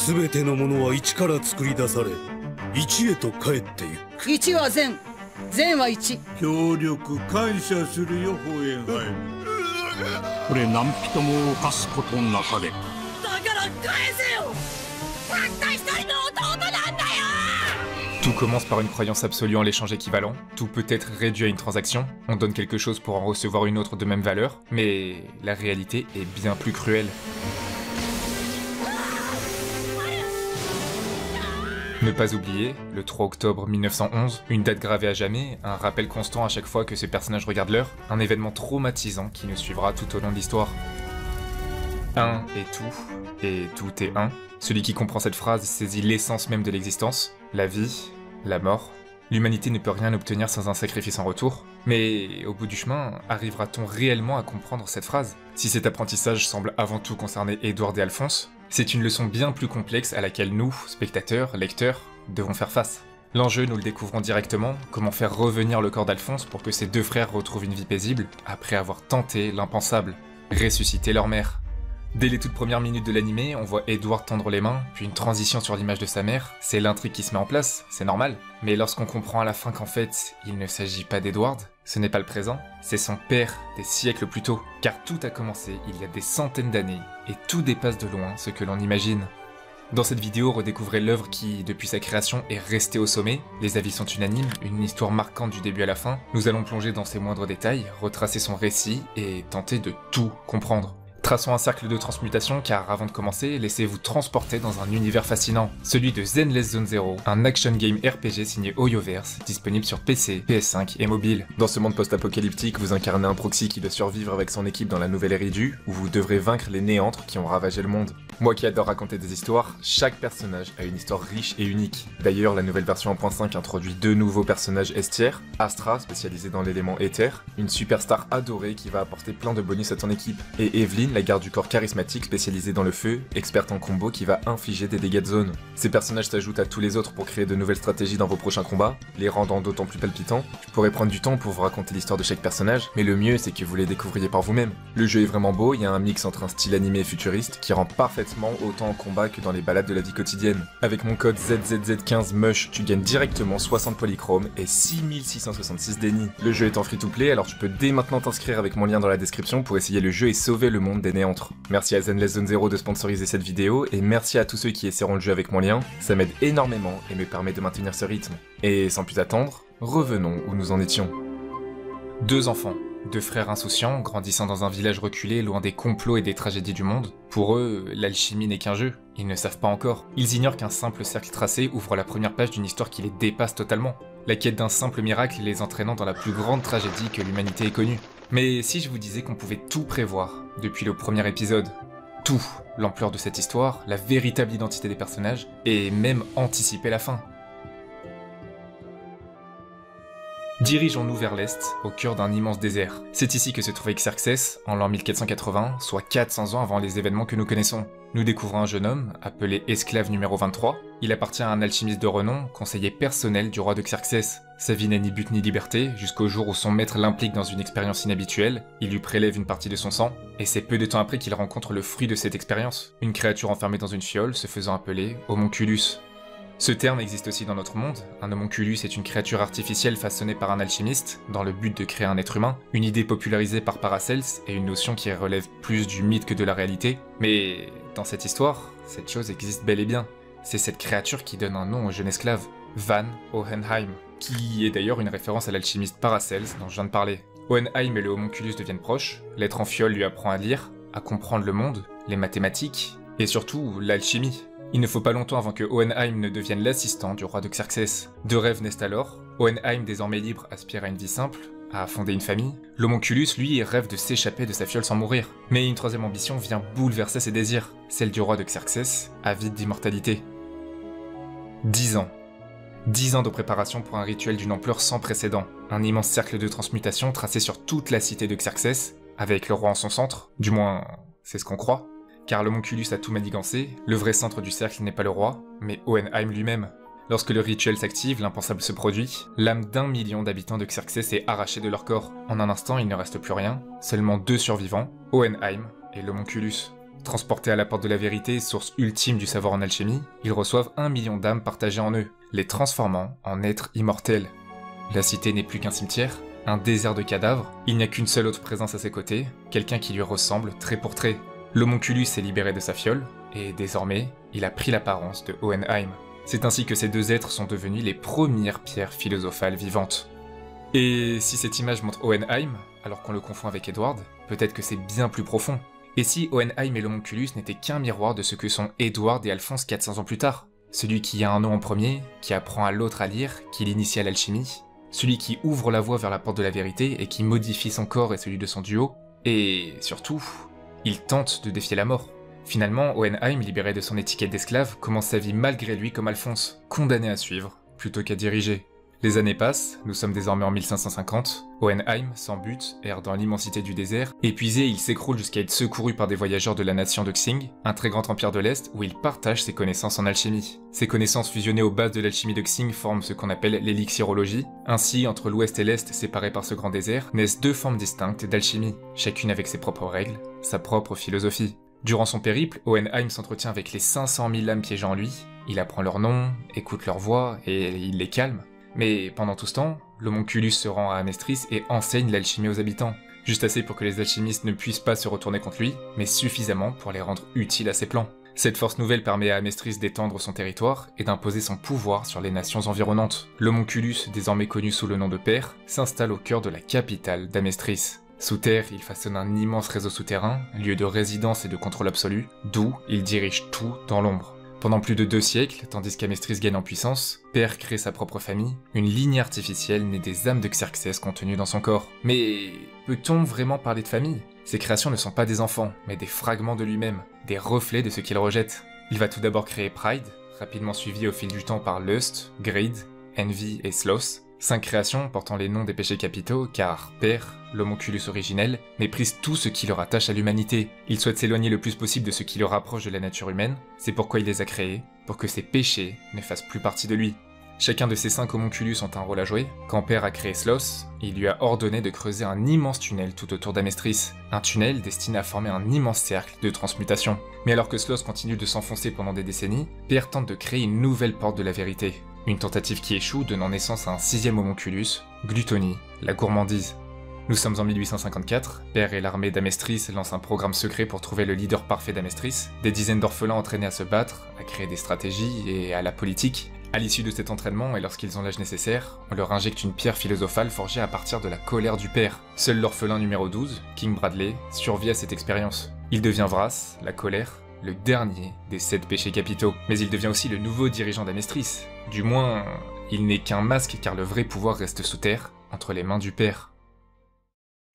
全てのものは一から作り出され、一へと帰っていく。1は善、善は1。協力感謝するよ、ホエンハイム。これ何人も犯すことなかれ。だから返せよ。たった一人の弟なんだよ。Tout commence par une croyance absolue en l'échange équivalent, tout peut être réduit à une transaction, on donne quelque chose pour en recevoir une autre de même valeur, mais la réalité est bien plus cruelle. Ne pas oublier, le 3 octobre 1911, une date gravée à jamais, un rappel constant à chaque fois que ce personnage regarde l'heure, un événement traumatisant qui nous suivra tout au long de l'histoire. Un est tout, et tout est un. Celui qui comprend cette phrase saisit l'essence même de l'existence, la vie, la mort. L'humanité ne peut rien obtenir sans un sacrifice en retour. Mais au bout du chemin, arrivera-t-on réellement à comprendre cette phrase? Si cet apprentissage semble avant tout concerner Edward et Alphonse, c'est une leçon bien plus complexe à laquelle nous, spectateurs, lecteurs, devons faire face. L'enjeu, nous le découvrons directement, comment faire revenir le corps d'Alphonse pour que ses deux frères retrouvent une vie paisible, après avoir tenté l'impensable, ressusciter leur mère. Dès les toutes premières minutes de l'animé, on voit Edward tendre les mains, puis une transition sur l'image de sa mère, c'est l'intrigue qui se met en place, c'est normal. Mais lorsqu'on comprend à la fin qu'en fait, il ne s'agit pas d'Edward, ce n'est pas le présent, c'est son père des siècles plus tôt. Car tout a commencé il y a des centaines d'années, et tout dépasse de loin ce que l'on imagine. Dans cette vidéo, redécouvrez l'œuvre qui, depuis sa création, est restée au sommet. Les avis sont unanimes, une histoire marquante du début à la fin. Nous allons plonger dans ses moindres détails, retracer son récit, et tenter de tout comprendre. Traçons un cercle de transmutation car avant de commencer, laissez-vous transporter dans un univers fascinant, celui de Zenless Zone Zero, un action game RPG signé Hoyoverse, disponible sur PC, PS5 et mobile. Dans ce monde post-apocalyptique, vous incarnez un proxy qui doit survivre avec son équipe dans la nouvelle ère Idu, où vous devrez vaincre les néantres qui ont ravagé le monde. Moi qui adore raconter des histoires, chaque personnage a une histoire riche et unique. D'ailleurs, la nouvelle version 1.5 introduit deux nouveaux personnages estières, Astra, spécialisée dans l'élément éther, une superstar adorée qui va apporter plein de bonus à ton équipe, et Evelyn, la garde du corps charismatique spécialisée dans le feu, experte en combo qui va infliger des dégâts de zone. Ces personnages s'ajoutent à tous les autres pour créer de nouvelles stratégies dans vos prochains combats, les rendant d'autant plus palpitants. Je pourrais prendre du temps pour vous raconter l'histoire de chaque personnage, mais le mieux c'est que vous les découvriez par vous-même. Le jeu est vraiment beau, il y a un mix entre un style animé et futuriste qui rend parfaitement autant en combat que dans les balades de la vie quotidienne. Avec mon code ZZZ15MUSH, tu gagnes directement 60 polychromes et 6666 déni. Le jeu est en free-to-play, alors tu peux dès maintenant t'inscrire avec mon lien dans la description pour essayer le jeu et sauver le monde des néantres. Merci à Zenless Zone Zero de sponsoriser cette vidéo, et merci à tous ceux qui essaieront le jeu avec mon lien, ça m'aide énormément et me permet de maintenir ce rythme. Et sans plus attendre, revenons où nous en étions. Deux enfants, deux frères insouciants, grandissant dans un village reculé loin des complots et des tragédies du monde. Pour eux, l'alchimie n'est qu'un jeu, ils ne savent pas encore. Ils ignorent qu'un simple cercle tracé ouvre la première page d'une histoire qui les dépasse totalement. La quête d'un simple miracle les entraînant dans la plus grande tragédie que l'humanité ait connue. Mais si je vous disais qu'on pouvait tout prévoir, depuis le premier épisode, tout, l'ampleur de cette histoire, la véritable identité des personnages, et même anticiper la fin. Dirigeons-nous vers l'est, au cœur d'un immense désert. C'est ici que se trouvait Xerxès, en l'an 1480, soit 400 ans avant les événements que nous connaissons. Nous découvrons un jeune homme, appelé esclave numéro 23. Il appartient à un alchimiste de renom, conseiller personnel du roi de Xerxès. Sa vie n'a ni but ni liberté, jusqu'au jour où son maître l'implique dans une expérience inhabituelle, il lui prélève une partie de son sang, et c'est peu de temps après qu'il rencontre le fruit de cette expérience, une créature enfermée dans une fiole se faisant appeler Homunculus. Ce terme existe aussi dans notre monde, un homunculus est une créature artificielle façonnée par un alchimiste, dans le but de créer un être humain, une idée popularisée par Paracels et une notion qui relève plus du mythe que de la réalité. Mais dans cette histoire, cette chose existe bel et bien. C'est cette créature qui donne un nom au jeune esclave, Van Hohenheim, qui est d'ailleurs une référence à l'alchimiste Paracels dont je viens de parler. Hohenheim et le homunculus deviennent proches, l'être en fiole lui apprend à lire, à comprendre le monde, les mathématiques, et surtout l'alchimie. Il ne faut pas longtemps avant que Hohenheim ne devienne l'assistant du roi de Xerxès. Deux rêves naissent alors. Hohenheim, désormais libre, aspire à une vie simple, à fonder une famille. L'homunculus, lui, rêve de s'échapper de sa fiole sans mourir. Mais une troisième ambition vient bouleverser ses désirs, celle du roi de Xerxès, avide d'immortalité. 10 ans. 10 ans de préparation pour un rituel d'une ampleur sans précédent. Un immense cercle de transmutation tracé sur toute la cité de Xerxès, avec le roi en son centre, du moins, c'est ce qu'on croit. Car l'homunculus a tout manigancé, le vrai centre du cercle n'est pas le roi, mais Hohenheim lui-même. Lorsque le rituel s'active, l'impensable se produit, l'âme d'1 million d'habitants de Xerxès est arrachée de leur corps. En un instant, il ne reste plus rien, seulement deux survivants, Hohenheim et l'homunculus. Transportés à la porte de la vérité, source ultime du savoir en alchimie, ils reçoivent 1 million d'âmes partagées en eux, les transformant en êtres immortels. La cité n'est plus qu'un cimetière, un désert de cadavres, il n'y a qu'une seule autre présence à ses côtés, quelqu'un qui lui ressemble trait pour trait. L'homonculus est libéré de sa fiole, et désormais, il a pris l'apparence de Hohenheim. C'est ainsi que ces deux êtres sont devenus les premières pierres philosophales vivantes. Et si cette image montre Hohenheim, alors qu'on le confond avec Edward, peut-être que c'est bien plus profond. Et si Hohenheim et l'homonculus n'étaient qu'un miroir de ce que sont Edward et Alphonse 400 ans plus tard? Celui qui a un nom en premier, qui apprend à l'autre à lire, qui l'initie à l'alchimie, celui qui ouvre la voie vers la porte de la vérité et qui modifie son corps et celui de son duo, et surtout, il tente de défier la mort. Finalement, Hohenheim, libéré de son étiquette d'esclave, commence sa vie malgré lui comme Alphonse, condamné à suivre, plutôt qu'à diriger. Les années passent, nous sommes désormais en 1550, Hohenheim, sans but, erre dans l'immensité du désert, épuisé il s'écroule jusqu'à être secouru par des voyageurs de la nation de Xing, un très grand empire de l'Est où il partage ses connaissances en alchimie. Ces connaissances fusionnées aux bases de l'alchimie de Xing forment ce qu'on appelle l'élixirologie. Ainsi, entre l'Ouest et l'Est, séparés par ce grand désert, naissent deux formes distinctes d'alchimie, chacune avec ses propres règles, sa propre philosophie. Durant son périple, Hohenheim s'entretient avec les 500 000 âmes piégées en lui, il apprend leurs noms, écoute leurs voix et il les calme. Mais pendant tout ce temps, l'homonculus se rend à Amestris et enseigne l'alchimie aux habitants, juste assez pour que les alchimistes ne puissent pas se retourner contre lui, mais suffisamment pour les rendre utiles à ses plans. Cette force nouvelle permet à Amestris d'étendre son territoire et d'imposer son pouvoir sur les nations environnantes. L'homonculus, désormais connu sous le nom de Père, s'installe au cœur de la capitale d'Amestris. Sous terre, il façonne un immense réseau souterrain, lieu de résidence et de contrôle absolu, d'où il dirige tout dans l'ombre. Pendant plus de 2 siècles, tandis qu'Amestris gagne en puissance, Père crée sa propre famille, une lignée artificielle née des âmes de Xerxès contenues dans son corps. Mais peut-on vraiment parler de famille? Ces créations ne sont pas des enfants, mais des fragments de lui-même, des reflets de ce qu'il rejette. Il va tout d'abord créer Pride, rapidement suivi au fil du temps par Lust, Greed, Envy et Sloth. 5 créations portant les noms des péchés capitaux, car Père, l'homonculus originel, méprise tout ce qui le rattache à l'humanité. Il souhaite s'éloigner le plus possible de ce qui le rapproche de la nature humaine, c'est pourquoi il les a créés, pour que ses péchés ne fassent plus partie de lui. Chacun de ces 5 homonculus ont un rôle à jouer. Quand Père a créé Sloth, il lui a ordonné de creuser un immense tunnel tout autour d'Amestris, un tunnel destiné à former un immense cercle de transmutation. Mais alors que Sloth continue de s'enfoncer pendant des décennies, Père tente de créer une nouvelle porte de la vérité. Une tentative qui échoue, donnant naissance à un 6e homonculus, Glutonie, la gourmandise. Nous sommes en 1854, Père et l'armée d'Amestris lancent un programme secret pour trouver le leader parfait d'Amestris, des dizaines d'orphelins entraînés à se battre, à créer des stratégies et à la politique. À l'issue de cet entraînement et lorsqu'ils ont l'âge nécessaire, on leur injecte une pierre philosophale forgée à partir de la colère du père. Seul l'orphelin numéro 12, King Bradley, survit à cette expérience. Il devient Vras, la colère, le dernier des 7 péchés capitaux. Mais il devient aussi le nouveau dirigeant d'Amestris. Du moins, il n'est qu'un masque car le vrai pouvoir reste sous terre, entre les mains du père.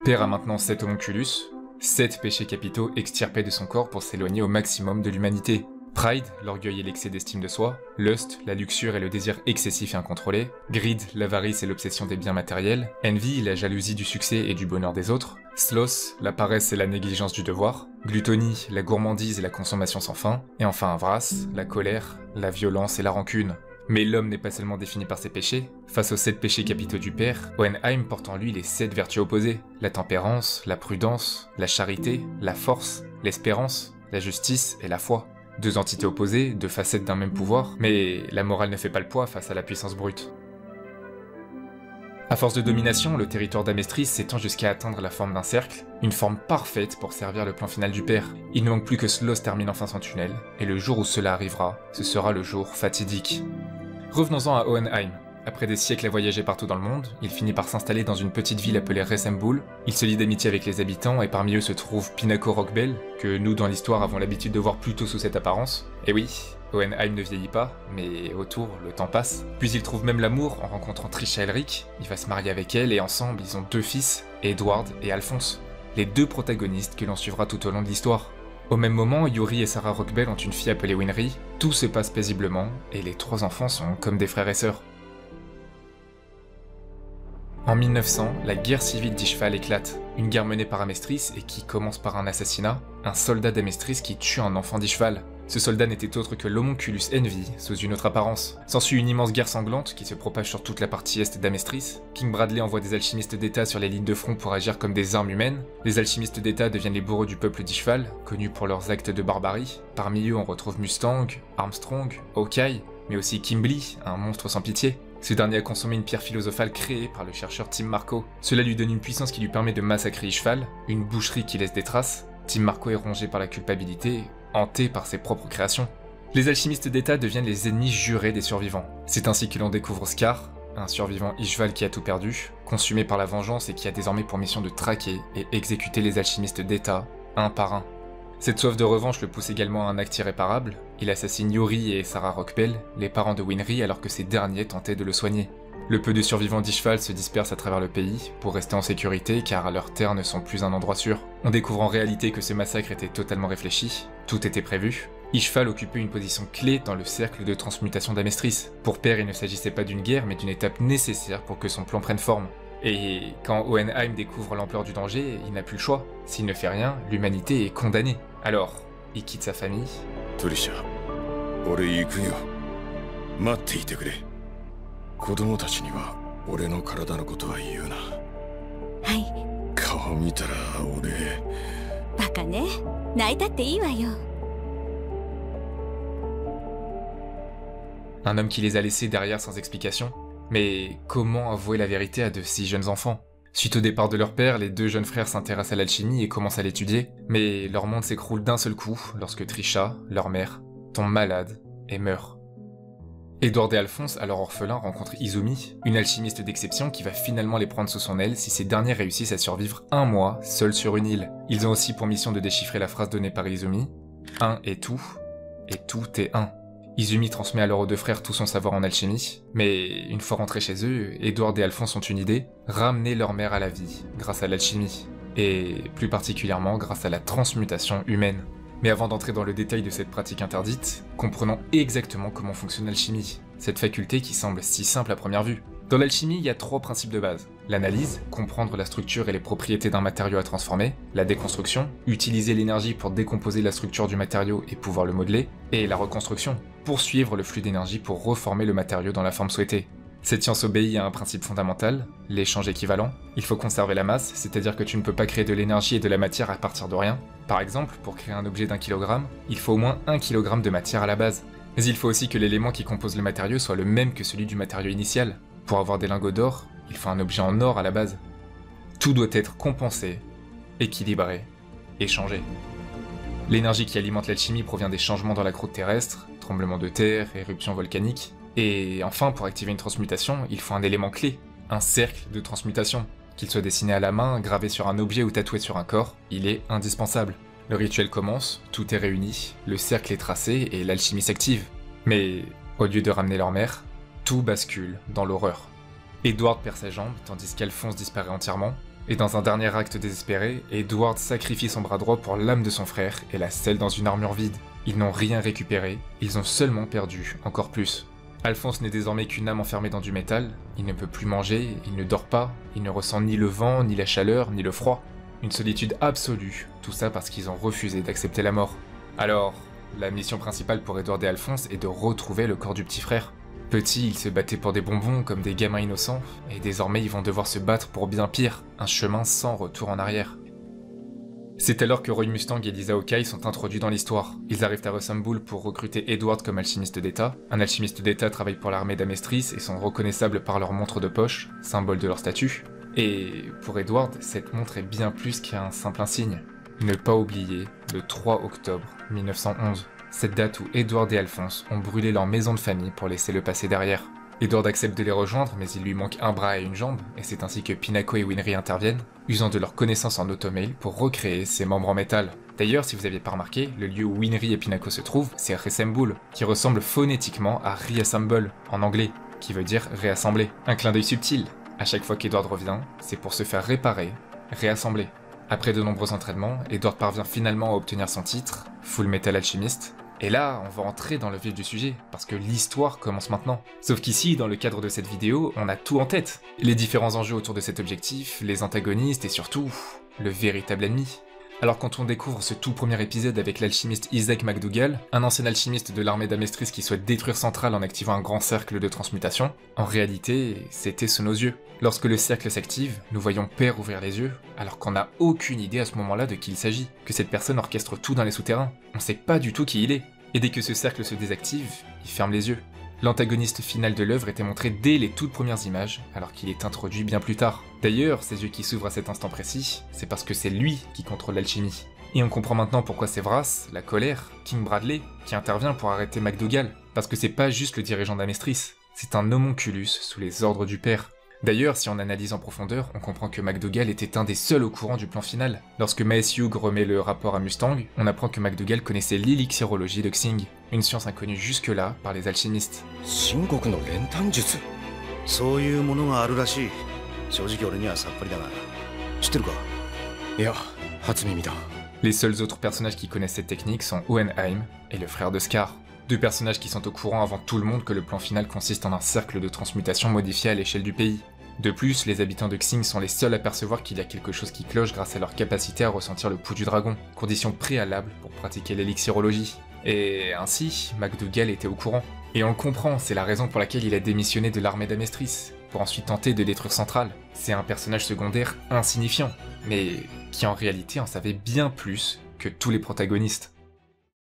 Père a maintenant 7 homonculus, 7 péchés capitaux extirpés de son corps pour s'éloigner au maximum de l'humanité. Pride, l'orgueil et l'excès d'estime de soi. Lust, la luxure et le désir excessif et incontrôlé. Greed, l'avarice et l'obsession des biens matériels. Envy, la jalousie du succès et du bonheur des autres. Sloth, la paresse et la négligence du devoir. Glutonie, la gourmandise et la consommation sans fin. Et enfin Vras, la colère, la violence et la rancune. Mais l'homme n'est pas seulement défini par ses péchés. Face aux 7 péchés capitaux du père, Hohenheim porte en lui les 7 vertus opposées. La tempérance, la prudence, la charité, la force, l'espérance, la justice et la foi. 2 entités opposées, 2 facettes d'un même pouvoir, mais la morale ne fait pas le poids face à la puissance brute. À force de domination, le territoire d'Amestris s'étend jusqu'à atteindre la forme d'un cercle, une forme parfaite pour servir le plan final du père. Il ne manque plus que Sloth termine enfin son tunnel, et le jour où cela arrivera, ce sera le jour fatidique. Revenons-en à Hohenheim. Après des siècles à voyager partout dans le monde, il finit par s'installer dans une petite ville appelée Ressemboul. Il se lie d'amitié avec les habitants et parmi eux se trouve Pinaco Rockbell, que nous dans l'histoire avons l'habitude de voir plutôt sous cette apparence. Et oui, Hohenheim ne vieillit pas, mais autour, le temps passe. Puis il trouve même l'amour en rencontrant Trisha Elric, il va se marier avec elle et ensemble ils ont 2 fils, Edward et Alphonse, les 2 protagonistes que l'on suivra tout au long de l'histoire. Au même moment, Yuri et Sarah Rockbell ont une fille appelée Winry, tout se passe paisiblement et les 3 enfants sont comme des frères et sœurs. En 1900, la guerre civile d'Ishval éclate, une guerre menée par Amestris et qui commence par un assassinat, un soldat d'Amestris qui tue un enfant d'Ishval. Ce soldat n'était autre que l'Homunculus Envy, sous une autre apparence. S'ensuit une immense guerre sanglante qui se propage sur toute la partie est d'Amestris. King Bradley envoie des alchimistes d'État sur les lignes de front pour agir comme des armes humaines. Les alchimistes d'État deviennent les bourreaux du peuple d'Ishval, connus pour leurs actes de barbarie. Parmi eux, on retrouve Mustang, Armstrong, Hawkeye, mais aussi Kimblee, un monstre sans pitié. Ce dernier a consommé une pierre philosophale créée par le chercheur Tim Marco. Cela lui donne une puissance qui lui permet de massacrer Ishval, une boucherie qui laisse des traces. Tim Marco est rongé par la culpabilité, hanté par ses propres créations. Les alchimistes d'État deviennent les ennemis jurés des survivants. C'est ainsi que l'on découvre Scar, un survivant Ishval qui a tout perdu, consumé par la vengeance et qui a désormais pour mission de traquer et exécuter les alchimistes d'État, un par un. Cette soif de revanche le pousse également à un acte irréparable. Il assassine Yori et Sarah Rockbell, les parents de Winry, alors que ces derniers tentaient de le soigner. Le peu de survivants d'Ishval se dispersent à travers le pays pour rester en sécurité car leurs terres ne sont plus un endroit sûr. On découvre en réalité que ce massacre était totalement réfléchi, tout était prévu. Ishval occupait une position clé dans le cercle de transmutation d'Amestris. Pour Père, il ne s'agissait pas d'une guerre mais d'une étape nécessaire pour que son plan prenne forme. Et quand Hohenheim découvre l'ampleur du danger, il n'a plus le choix. S'il ne fait rien, l'humanité est condamnée. Alors, il quitte sa famille. Torisha, 俺行くよ。待っていてくれ。子供たちには俺の体のことは言うな。はい。顔見たら俺。バカね。泣いたっていいわよ。Un homme qui les a laissés derrière sans explication. Mais comment avouer la vérité à de si jeunes enfants? Suite au départ de leur père, les deux jeunes frères s'intéressent à l'alchimie et commencent à l'étudier, mais leur monde s'écroule d'un seul coup lorsque Trisha, leur mère, tombe malade et meurt. Edward et Alphonse, alors orphelins, rencontrent Izumi, une alchimiste d'exception qui va finalement les prendre sous son aile si ces derniers réussissent à survivre un mois seuls sur une île. Ils ont aussi pour mission de déchiffrer la phrase donnée par Izumi, « Un est tout, et tout est un ». Izumi transmet alors aux deux frères tout son savoir en alchimie, mais une fois rentrés chez eux, Edward et Alphonse ont une idée, ramener leur mère à la vie, grâce à l'alchimie, et plus particulièrement grâce à la transmutation humaine. Mais avant d'entrer dans le détail de cette pratique interdite, comprenons exactement comment fonctionne l'alchimie, cette faculté qui semble si simple à première vue. Dans l'alchimie, il y a 3 principes de base. L'analyse, comprendre la structure et les propriétés d'un matériau à transformer. La déconstruction, utiliser l'énergie pour décomposer la structure du matériau et pouvoir le modeler. Et la reconstruction, poursuivre le flux d'énergie pour reformer le matériau dans la forme souhaitée. Cette science obéit à un principe fondamental, l'échange équivalent. Il faut conserver la masse, c'est-à-dire que tu ne peux pas créer de l'énergie et de la matière à partir de rien. Par exemple, pour créer un objet d'1 kg, il faut au moins 1 kg de matière à la base. Mais il faut aussi que l'élément qui compose le matériau soit le même que celui du matériau initial. Pour avoir des lingots d'or, il faut un objet en or à la base. Tout doit être compensé, équilibré, échangé. L'énergie qui alimente l'alchimie provient des changements dans la croûte terrestre, tremblements de terre, éruptions volcaniques. Et enfin, pour activer une transmutation, il faut un élément clé, un cercle de transmutation. Qu'il soit dessiné à la main, gravé sur un objet ou tatoué sur un corps, il est indispensable. Le rituel commence, tout est réuni, le cercle est tracé et l'alchimie s'active. Mais au lieu de ramener leur mère, tout bascule dans l'horreur. Edward perd sa jambe, tandis qu'Alphonse disparaît entièrement, et dans un dernier acte désespéré, Edward sacrifie son bras droit pour l'âme de son frère et la scelle dans une armure vide. Ils n'ont rien récupéré, ils ont seulement perdu encore plus. Alphonse n'est désormais qu'une âme enfermée dans du métal, il ne peut plus manger, il ne dort pas, il ne ressent ni le vent, ni la chaleur, ni le froid. Une solitude absolue, tout ça parce qu'ils ont refusé d'accepter la mort. Alors, la mission principale pour Edward et Alphonse est de retrouver le corps du petit frère. Petits, ils se battaient pour des bonbons comme des gamins innocents, et désormais ils vont devoir se battre pour bien pire, un chemin sans retour en arrière. C'est alors que Roy Mustang et Lisa Hawkeye sont introduits dans l'histoire. Ils arrivent à Russamboul pour recruter Edward comme alchimiste d'État. Un alchimiste d'État travaille pour l'armée d'Amestris et sont reconnaissables par leur montre de poche, symbole de leur statut. Et pour Edward, cette montre est bien plus qu'un simple insigne. Ne pas oublier le 3 octobre 1911. Cette date où Edward et Alphonse ont brûlé leur maison de famille pour laisser le passé derrière. Edward accepte de les rejoindre, mais il lui manque un bras et une jambe, et c'est ainsi que Pinako et Winry interviennent, usant de leur connaissance en automail pour recréer ses membres en métal. D'ailleurs, si vous n'aviez pas remarqué, le lieu où Winry et Pinako se trouvent, c'est Ressemboul, qui ressemble phonétiquement à Reassemble, en anglais, qui veut dire réassembler. Un clin d'œil subtil. À chaque fois qu'Edward revient, c'est pour se faire réparer, réassembler. Après de nombreux entraînements, Edward parvient finalement à obtenir son titre, Full Metal Alchemist. Et là, on va entrer dans le vif du sujet, parce que l'histoire commence maintenant. Sauf qu'ici, dans le cadre de cette vidéo, on a tout en tête. Les différents enjeux autour de cet objectif, les antagonistes et surtout, le véritable ennemi. Alors quand on découvre ce tout premier épisode avec l'alchimiste Isaac McDougall, un ancien alchimiste de l'armée d'Amestris qui souhaite détruire Central en activant un grand cercle de transmutation, en réalité, c'était sous nos yeux. Lorsque le cercle s'active, nous voyons Père ouvrir les yeux, alors qu'on n'a aucune idée à ce moment-là de qui il s'agit, que cette personne orchestre tout dans les souterrains, on sait pas du tout qui il est. Et dès que ce cercle se désactive, il ferme les yeux. L'antagoniste final de l'œuvre était montré dès les toutes premières images, alors qu'il est introduit bien plus tard. D'ailleurs, ses yeux qui s'ouvrent à cet instant précis, c'est parce que c'est lui qui contrôle l'alchimie. Et on comprend maintenant pourquoi c'est Vras, la colère, King Bradley, qui intervient pour arrêter McDougall, parce que c'est pas juste le dirigeant d'Amestris, c'est un homonculus sous les ordres du père. D'ailleurs, si on analyse en profondeur, on comprend que McDougall était un des seuls au courant du plan final. Lorsque Maes Hugh remet le rapport à Mustang, on apprend que McDougall connaissait l'élixirologie de Xing, une science inconnue jusque-là par les alchimistes. 秦国の練炭術。そういうものがあるらしい。正直俺にはさっぱりだが。知ってるか？いや、初耳だ。Les seuls autres personnages qui connaissent cette technique sont Hohenheim et le frère de Scar. Deux personnages qui sont au courant avant tout le monde que le plan final consiste en un cercle de transmutation modifié à l'échelle du pays. De plus, les habitants de Xing sont les seuls à percevoir qu'il y a quelque chose qui cloche grâce à leur capacité à ressentir le pouls du dragon, condition préalable pour pratiquer l'élixirologie. Et ainsi, McDougall était au courant. Et on le comprend, c'est la raison pour laquelle il a démissionné de l'armée d'Amestris, pour ensuite tenter de détruire Central. C'est un personnage secondaire insignifiant, mais qui en réalité en savait bien plus que tous les protagonistes.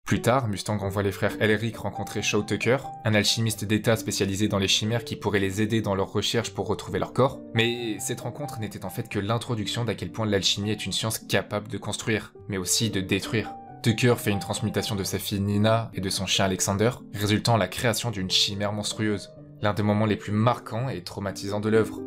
Plus tard, Mustang envoie les frères Elric rencontrer Shaw Tucker, un alchimiste d'état spécialisé dans les chimères qui pourrait les aider dans leurs recherches pour retrouver leur corps, mais cette rencontre n'était en fait que l'introduction d'à quel point l'alchimie est une science capable de construire, mais aussi de détruire. Tucker fait une transmutation de sa fille Nina et de son chien Alexander, résultant en la création d'une chimère monstrueuse, l'un des moments les plus marquants et traumatisants de l'œuvre.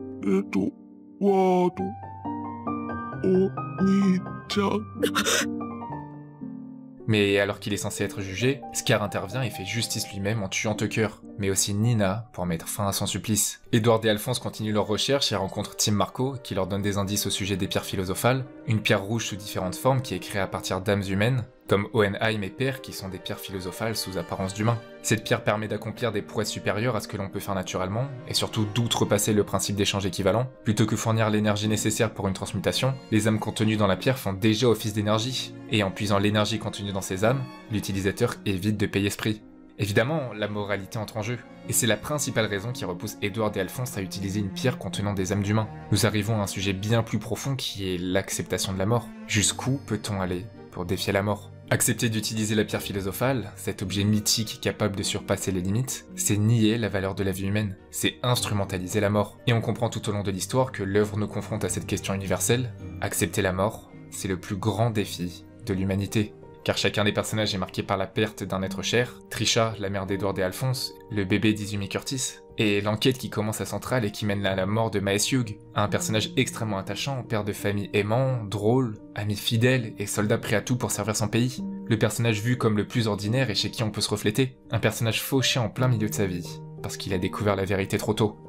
Mais alors qu'il est censé être jugé, Scar intervient et fait justice lui-même en tuant Tucker, mais aussi Nina pour mettre fin à son supplice. Edward et Alphonse continuent leurs recherches et rencontrent Tim Marco, qui leur donne des indices au sujet des pierres philosophales, une pierre rouge sous différentes formes qui est créée à partir d'âmes humaines, comme Hohenheim et Père qui sont des pierres philosophales sous apparence d'humains. Cette pierre permet d'accomplir des prouesses supérieures à ce que l'on peut faire naturellement, et surtout d'outrepasser le principe d'échange équivalent. Plutôt que fournir l'énergie nécessaire pour une transmutation, les âmes contenues dans la pierre font déjà office d'énergie, et en puisant l'énergie contenue dans ces âmes, l'utilisateur évite de payer ce prix. Évidemment, la moralité entre en jeu, et c'est la principale raison qui repousse Edward et Alphonse à utiliser une pierre contenant des âmes d'humains. Nous arrivons à un sujet bien plus profond qui est l'acceptation de la mort. Jusqu'où peut-on aller pour défier la mort ? Accepter d'utiliser la pierre philosophale, cet objet mythique capable de surpasser les limites, c'est nier la valeur de la vie humaine, c'est instrumentaliser la mort. Et on comprend tout au long de l'histoire que l'œuvre nous confronte à cette question universelle, accepter la mort, c'est le plus grand défi de l'humanité. Car chacun des personnages est marqué par la perte d'un être cher, Trisha, la mère d'Edward et Alphonse, le bébé d'Izumi Curtis, et l'enquête qui commence à Central et qui mène à la mort de Maes Hugh, un personnage extrêmement attachant, père de famille aimant, drôle, ami fidèle et soldat prêt à tout pour servir son pays. Le personnage vu comme le plus ordinaire et chez qui on peut se refléter, un personnage fauché en plein milieu de sa vie, parce qu'il a découvert la vérité trop tôt.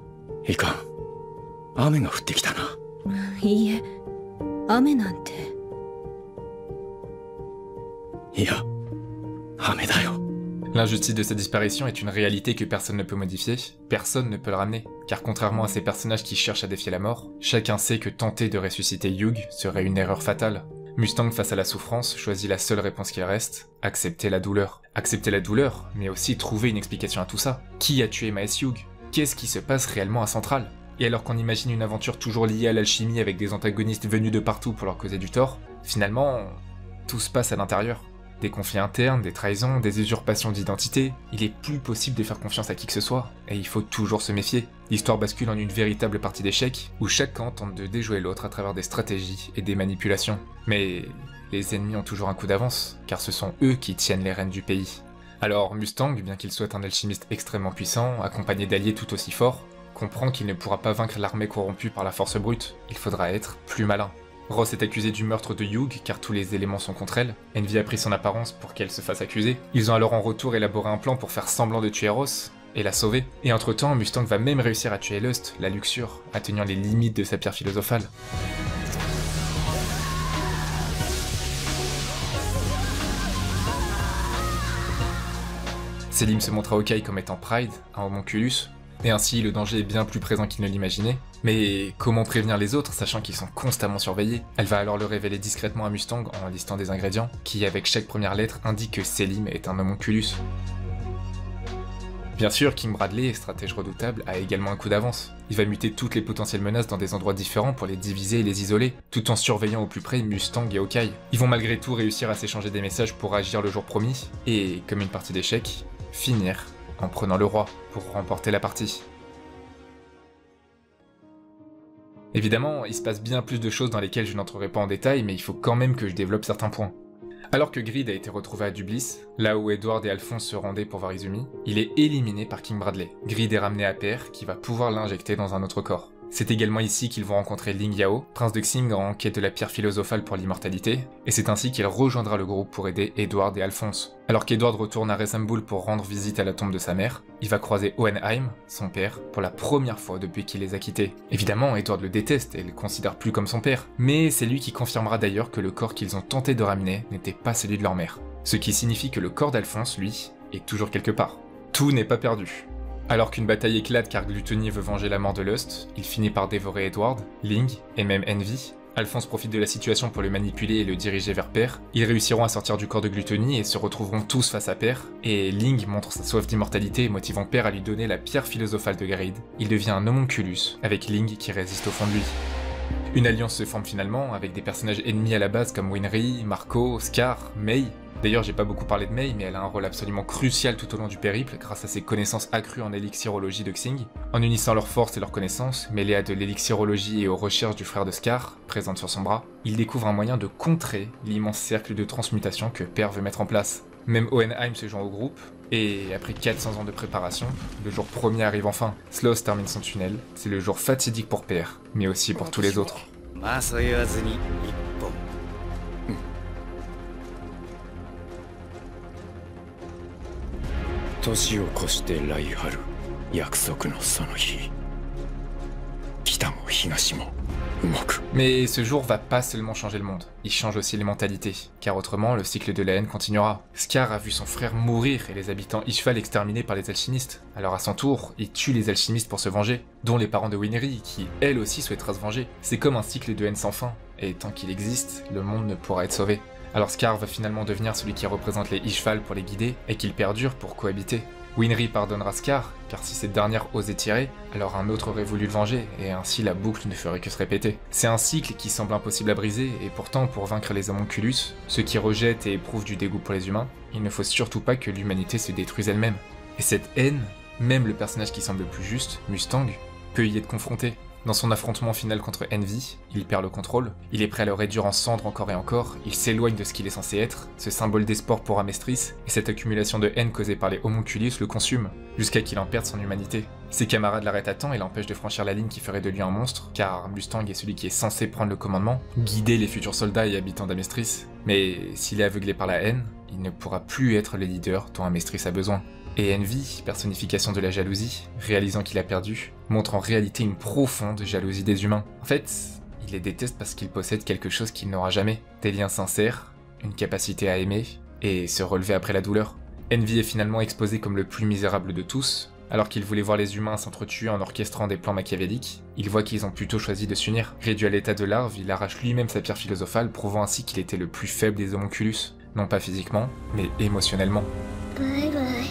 いかん。雨が降ってきたな。いいえ、雨なんて。いや、雨だよ。 L'injustice de sa disparition est une réalité que personne ne peut modifier, personne ne peut le ramener, car contrairement à ces personnages qui cherchent à défier la mort, chacun sait que tenter de ressusciter Hugh serait une erreur fatale. Mustang face à la souffrance choisit la seule réponse qu'il reste, accepter la douleur. Accepter la douleur, mais aussi trouver une explication à tout ça. Qui a tué Maes Hugh? Qu'est-ce qui se passe réellement à Central? Et alors qu'on imagine une aventure toujours liée à l'alchimie avec des antagonistes venus de partout pour leur causer du tort, finalement, tout se passe à l'intérieur. Des conflits internes, des trahisons, des usurpations d'identité, il est plus possible de faire confiance à qui que ce soit, et il faut toujours se méfier. L'histoire bascule en une véritable partie d'échecs, où chaque camp tente de déjouer l'autre à travers des stratégies et des manipulations. Mais les ennemis ont toujours un coup d'avance, car ce sont eux qui tiennent les rênes du pays. Alors Mustang, bien qu'il soit un alchimiste extrêmement puissant, accompagné d'alliés tout aussi forts, comprend qu'il ne pourra pas vaincre l'armée corrompue par la force brute, il faudra être plus malin. Ross est accusée du meurtre de Hugh car tous les éléments sont contre elle. Envy a pris son apparence pour qu'elle se fasse accuser. Ils ont alors en retour élaboré un plan pour faire semblant de tuer Ross et la sauver. Et entre-temps, Mustang va même réussir à tuer Lust, la luxure, atteignant les limites de sa pierre philosophale. Selim se montre à Hawkeye comme étant Pride, un homonculus, Et ainsi, le danger est bien plus présent qu'il ne l'imaginait. Mais comment prévenir les autres, sachant qu'ils sont constamment surveillés? Elle va alors le révéler discrètement à Mustang en listant des ingrédients, qui avec chaque première lettre indique que Selim est un homunculus. Bien sûr, King Bradley, stratège redoutable, a également un coup d'avance. Il va muter toutes les potentielles menaces dans des endroits différents pour les diviser et les isoler, tout en surveillant au plus près Mustang et Hawkeye. Ils vont malgré tout réussir à s'échanger des messages pour agir le jour promis, et, comme une partie d'échecs, finir en prenant le roi pour remporter la partie. Évidemment, il se passe bien plus de choses dans lesquelles je n'entrerai pas en détail, mais il faut quand même que je développe certains points. Alors que Greed a été retrouvé à Dublis, là où Edward et Alphonse se rendaient pour voir Izumi, il est éliminé par King Bradley. Greed est ramené à Père, qui va pouvoir l'injecter dans un autre corps. C'est également ici qu'ils vont rencontrer Ling Yao, prince de Xing en quête de la pierre philosophale pour l'immortalité, et c'est ainsi qu'il rejoindra le groupe pour aider Edward et Alphonse. Alors qu'Edward retourne à Resambul pour rendre visite à la tombe de sa mère, il va croiser Hohenheim, son père, pour la première fois depuis qu'il les a quittés. Évidemment, Edward le déteste et le considère plus comme son père, mais c'est lui qui confirmera d'ailleurs que le corps qu'ils ont tenté de ramener n'était pas celui de leur mère. Ce qui signifie que le corps d'Alphonse, lui, est toujours quelque part. Tout n'est pas perdu. Alors qu'une bataille éclate car Gluttony veut venger la mort de Lust, il finit par dévorer Edward, Ling et même Envy. Alphonse profite de la situation pour le manipuler et le diriger vers Père. Ils réussiront à sortir du corps de Gluttony et se retrouveront tous face à Père. Et Ling montre sa soif d'immortalité, motivant Père à lui donner la pierre philosophale de Greed. Il devient un homunculus, avec Ling qui résiste au fond de lui. Une alliance se forme finalement, avec des personnages ennemis à la base comme Winry, Marco, Scar, Mei. D'ailleurs, j'ai pas beaucoup parlé de Mei, mais elle a un rôle absolument crucial tout au long du périple grâce à ses connaissances accrues en élixirologie de Xing. En unissant leurs forces et leurs connaissances, mêlées à de l'élixirologie et aux recherches du frère de Scar, présente sur son bras, il découvre un moyen de contrer l'immense cercle de transmutation que Père veut mettre en place. Même Hohenheim se joint au groupe, et après 400 ans de préparation, le jour premier arrive enfin. Sloth termine son tunnel, c'est le jour fatidique pour Père, mais aussi pour tous les autres. Mais ce jour va pas seulement changer le monde, il change aussi les mentalités, car autrement le cycle de la haine continuera. Scar a vu son frère mourir et les habitants Ishval exterminés par les alchimistes, alors à son tour, il tue les alchimistes pour se venger, dont les parents de Winry, qui elle aussi souhaitera se venger. C'est comme un cycle de haine sans fin, et tant qu'il existe, le monde ne pourra être sauvé. Alors Scar va finalement devenir celui qui représente les Ishval pour les guider, et qu'il perdure pour cohabiter. Winry pardonnera Scar, car si cette dernière osait tirer, alors un autre aurait voulu le venger, et ainsi la boucle ne ferait que se répéter. C'est un cycle qui semble impossible à briser, et pourtant pour vaincre les homunculus, ceux qui rejettent et éprouvent du dégoût pour les humains, il ne faut surtout pas que l'humanité se détruise elle-même. Et cette haine, même le personnage qui semble le plus juste, Mustang, peut y être confronté. Dans son affrontement final contre Envy, il perd le contrôle, il est prêt à le réduire en cendres encore et encore, il s'éloigne de ce qu'il est censé être, ce symbole d'espoir pour Amestris, et cette accumulation de haine causée par les homunculus le consume, jusqu'à qu'il en perde son humanité. Ses camarades l'arrêtent à temps et l'empêchent de franchir la ligne qui ferait de lui un monstre, car Mustang est celui qui est censé prendre le commandement, guider les futurs soldats et habitants d'Amestris, mais s'il est aveuglé par la haine, il ne pourra plus être le leader dont Amestris a besoin. Et Envy, personnification de la jalousie, réalisant qu'il a perdu, montre en réalité une profonde jalousie des humains. En fait, il les déteste parce qu'ils possèdent quelque chose qu'il n'aura jamais. Des liens sincères, une capacité à aimer, et se relever après la douleur. Envy est finalement exposé comme le plus misérable de tous. Alors qu'il voulait voir les humains s'entretuer en orchestrant des plans machiavéliques, il voit qu'ils ont plutôt choisi de s'unir. Réduit à l'état de larve, il arrache lui-même sa pierre philosophale, prouvant ainsi qu'il était le plus faible des homunculus. Non pas physiquement, mais émotionnellement. Bye bye.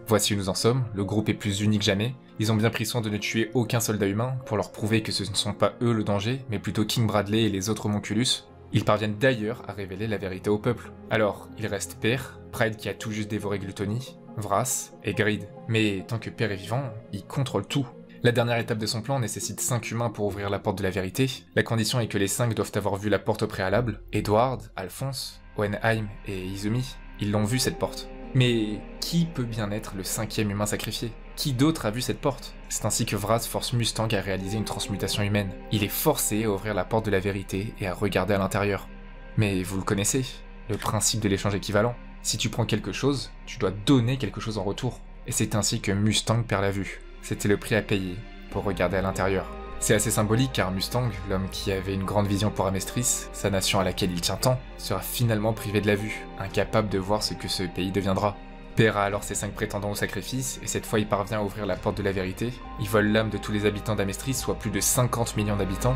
Voici où nous en sommes, le groupe est plus uni que jamais, ils ont bien pris soin de ne tuer aucun soldat humain pour leur prouver que ce ne sont pas eux le danger, mais plutôt King Bradley et les autres homunculus. Ils parviennent d'ailleurs à révéler la vérité au peuple. Alors, il reste Père, Pride qui a tout juste dévoré Gluttony, Vras et Greed. Mais tant que Père est vivant, il contrôle tout. La dernière étape de son plan nécessite 5 humains pour ouvrir la porte de la vérité. La condition est que les 5 doivent avoir vu la porte au préalable. Edward, Alphonse, Hohenheim et Izumi, ils l'ont vu cette porte. Mais qui peut bien être le 5e humain sacrifié? Qui d'autre a vu cette porte? C'est ainsi que Vras force Mustang à réaliser une transmutation humaine. Il est forcé à ouvrir la porte de la vérité et à regarder à l'intérieur. Mais vous le connaissez, le principe de l'échange équivalent. Si tu prends quelque chose, tu dois donner quelque chose en retour. Et c'est ainsi que Mustang perd la vue. C'était le prix à payer pour regarder à l'intérieur. C'est assez symbolique car Mustang, l'homme qui avait une grande vision pour Amestris, sa nation à laquelle il tient tant, sera finalement privé de la vue, incapable de voir ce que ce pays deviendra. Père a alors ses 5 prétendants au sacrifice, et cette fois il parvient à ouvrir la porte de la vérité. Il vole l'âme de tous les habitants d'Amestris, soit plus de 50 millions d'habitants.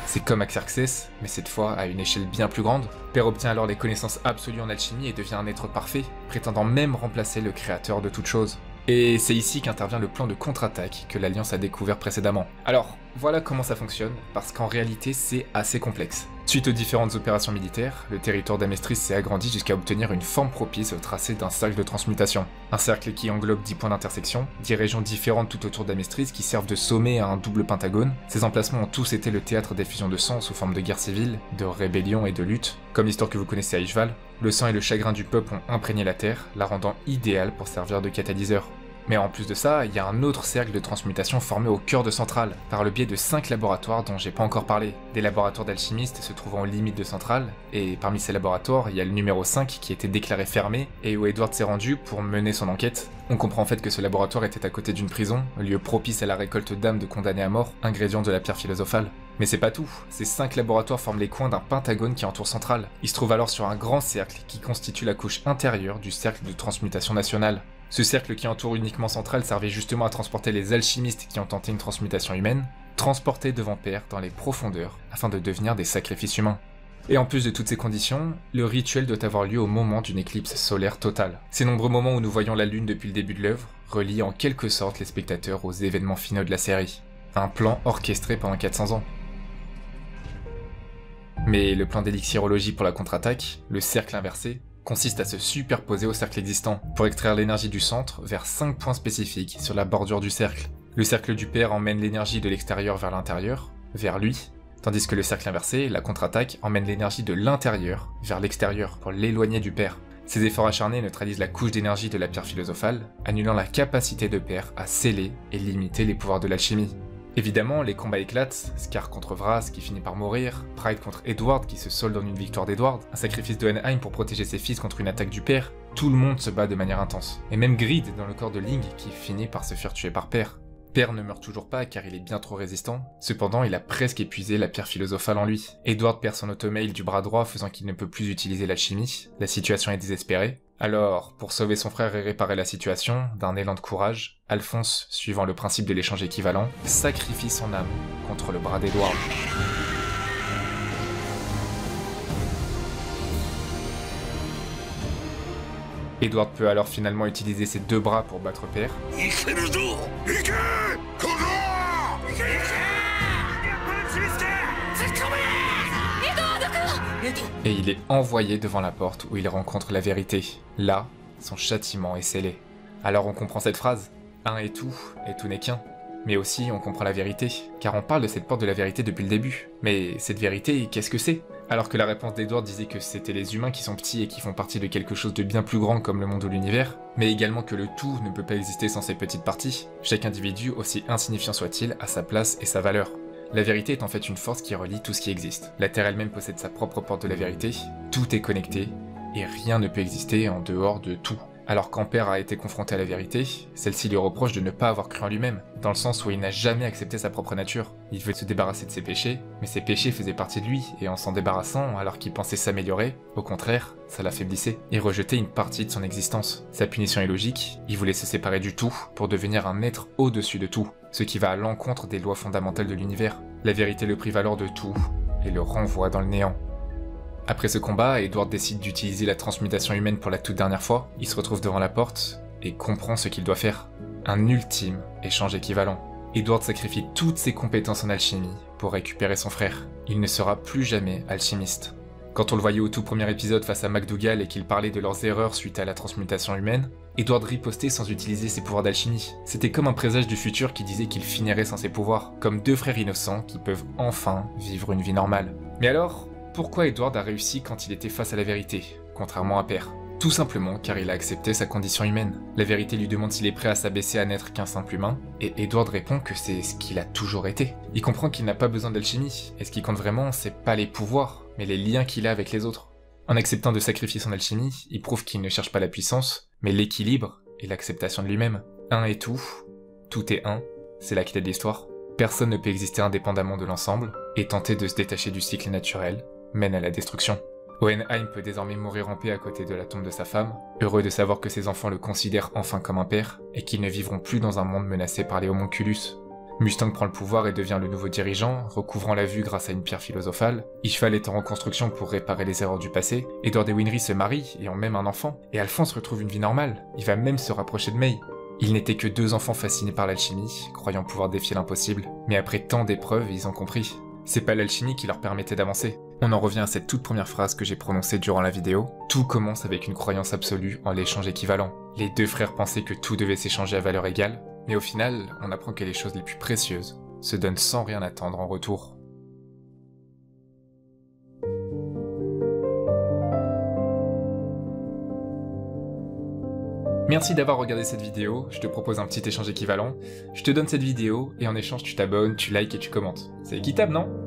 C'est comme Xerxes, mais cette fois à une échelle bien plus grande. Père obtient alors les connaissances absolues en alchimie et devient un être parfait, prétendant même remplacer le créateur de toute chose. Et c'est ici qu'intervient le plan de contre-attaque que l'Alliance a découvert précédemment. Alors, voilà comment ça fonctionne, parce qu'en réalité c'est assez complexe. Suite aux différentes opérations militaires, le territoire d'Amestris s'est agrandi jusqu'à obtenir une forme propice au tracé d'un cercle de transmutation. Un cercle qui englobe 10 points d'intersection, 10 régions différentes tout autour d'Amestris qui servent de sommet à un double pentagone. Ces emplacements ont tous été le théâtre d'effusion de sang sous forme de guerre civile, de rébellion et de lutte. Comme l'histoire que vous connaissez à Ishval, le sang et le chagrin du peuple ont imprégné la terre, la rendant idéale pour servir de catalyseur. Mais en plus de ça, il y a un autre cercle de transmutation formé au cœur de Centrale, par le biais de 5 laboratoires dont j'ai pas encore parlé. Des laboratoires d'alchimistes se trouvant aux limites de Centrale, et parmi ces laboratoires, il y a le numéro 5 qui a été déclaré fermé, et où Edward s'est rendu pour mener son enquête. On comprend en fait que ce laboratoire était à côté d'une prison, lieu propice à la récolte d'âmes de condamnés à mort, ingrédient de la pierre philosophale. Mais c'est pas tout, ces 5 laboratoires forment les coins d'un pentagone qui entoure Centrale. Il se trouve alors sur un grand cercle qui constitue la couche intérieure du cercle de transmutation nationale. Ce cercle qui entoure uniquement Centrale servait justement à transporter les alchimistes qui ont tenté une transmutation humaine, transportés devant Père dans les profondeurs afin de devenir des sacrifices humains. Et en plus de toutes ces conditions, le rituel doit avoir lieu au moment d'une éclipse solaire totale. Ces nombreux moments où nous voyons la lune depuis le début de l'œuvre relient en quelque sorte les spectateurs aux événements finaux de la série. Un plan orchestré pendant 400 ans. Mais le plan d'élixirologie pour la contre-attaque, le cercle inversé, consiste à se superposer au cercle existant, pour extraire l'énergie du centre vers 5 points spécifiques sur la bordure du cercle. Le cercle du père emmène l'énergie de l'extérieur vers l'intérieur, vers lui, tandis que le cercle inversé, la contre-attaque, emmène l'énergie de l'intérieur vers l'extérieur, pour l'éloigner du père. Ces efforts acharnés neutralisent la couche d'énergie de la pierre philosophale, annulant la capacité de Père à sceller et limiter les pouvoirs de l'alchimie. Évidemment, les combats éclatent, Scar contre Vras qui finit par mourir, Pride contre Edward qui se solde en une victoire d'Edward, un sacrifice de Hohenheim pour protéger ses fils contre une attaque du père. Tout le monde se bat de manière intense. Et même Greed dans le corps de Ling qui finit par se faire tuer par Père. Père ne meurt toujours pas car il est bien trop résistant, cependant il a presque épuisé la pierre philosophale en lui. Edward perd son automail du bras droit faisant qu'il ne peut plus utiliser la chimie, la situation est désespérée. Alors, pour sauver son frère et réparer la situation, d'un élan de courage, Alphonse, suivant le principe de l'échange équivalent, sacrifie son âme contre le bras d'Edward. Edward peut alors finalement utiliser ses 2 bras pour battre Père. Et il est envoyé devant la porte où il rencontre la vérité. Là, son châtiment est scellé. Alors on comprend cette phrase, un est tout, et tout n'est qu'un. Mais aussi on comprend la vérité, car on parle de cette porte de la vérité depuis le début. Mais cette vérité, qu'est-ce que c'est? Alors que la réponse d'Edward disait que c'était les humains qui sont petits et qui font partie de quelque chose de bien plus grand comme le monde ou l'univers, mais également que le tout ne peut pas exister sans ses petites parties, chaque individu, aussi insignifiant soit-il, a sa place et sa valeur. La vérité est en fait une force qui relie tout ce qui existe. La Terre elle-même possède sa propre porte de la vérité, tout est connecté, et rien ne peut exister en dehors de tout. Alors qu'Ampère a été confronté à la vérité, celle-ci lui reproche de ne pas avoir cru en lui-même, dans le sens où il n'a jamais accepté sa propre nature. Il veut se débarrasser de ses péchés, mais ses péchés faisaient partie de lui, et en s'en débarrassant, alors qu'il pensait s'améliorer, au contraire, ça l'affaiblissait, et rejetait une partie de son existence. Sa punition est logique, il voulait se séparer du tout, pour devenir un être au-dessus de tout, ce qui va à l'encontre des lois fondamentales de l'univers. La vérité le prive alors de tout, et le renvoie dans le néant. Après ce combat, Edward décide d'utiliser la transmutation humaine pour la toute dernière fois, il se retrouve devant la porte, et comprend ce qu'il doit faire. Un ultime échange équivalent. Edward sacrifie toutes ses compétences en alchimie pour récupérer son frère. Il ne sera plus jamais alchimiste. Quand on le voyait au tout premier épisode face à MacDougall et qu'il parlait de leurs erreurs suite à la transmutation humaine, Edward ripostait sans utiliser ses pouvoirs d'alchimie. C'était comme un présage du futur qui disait qu'il finirait sans ses pouvoirs, comme 2 frères innocents qui peuvent enfin vivre une vie normale. Mais alors, pourquoi Edward a réussi quand il était face à la vérité, contrairement à Père? Tout simplement car il a accepté sa condition humaine. La vérité lui demande s'il est prêt à s'abaisser à n'être qu'un simple humain, et Edward répond que c'est ce qu'il a toujours été. Il comprend qu'il n'a pas besoin d'alchimie, et ce qui compte vraiment, c'est pas les pouvoirs, mais les liens qu'il a avec les autres. En acceptant de sacrifier son alchimie, il prouve qu'il ne cherche pas la puissance, mais l'équilibre et l'acceptation de lui-même. Un est tout est un, c'est la clé de l'histoire. Personne ne peut exister indépendamment de l'ensemble, et tenter de se détacher du cycle naturel mène à la destruction. Hohenheim peut désormais mourir en paix à côté de la tombe de sa femme, heureux de savoir que ses enfants le considèrent enfin comme un père, et qu'ils ne vivront plus dans un monde menacé par les homonculus. Mustang prend le pouvoir et devient le nouveau dirigeant, recouvrant la vue grâce à une pierre philosophale. Ishval est en reconstruction pour réparer les erreurs du passé. Edward et Winry se marient et ont même un enfant. Et Alphonse retrouve une vie normale. Il va même se rapprocher de May. Ils n'étaient que 2 enfants fascinés par l'alchimie, croyant pouvoir défier l'impossible. Mais après tant d'épreuves, ils ont compris. C'est pas l'alchimie qui leur permettait d'avancer. On en revient à cette toute première phrase que j'ai prononcée durant la vidéo. Tout commence avec une croyance absolue en l'échange équivalent. Les 2 frères pensaient que tout devait s'échanger à valeur égale. Mais au final, on apprend que les choses les plus précieuses se donnent sans rien attendre en retour. Merci d'avoir regardé cette vidéo, je te propose un petit échange équivalent. Je te donne cette vidéo et en échange tu t'abonnes, tu likes et tu commentes. C'est équitable, non ?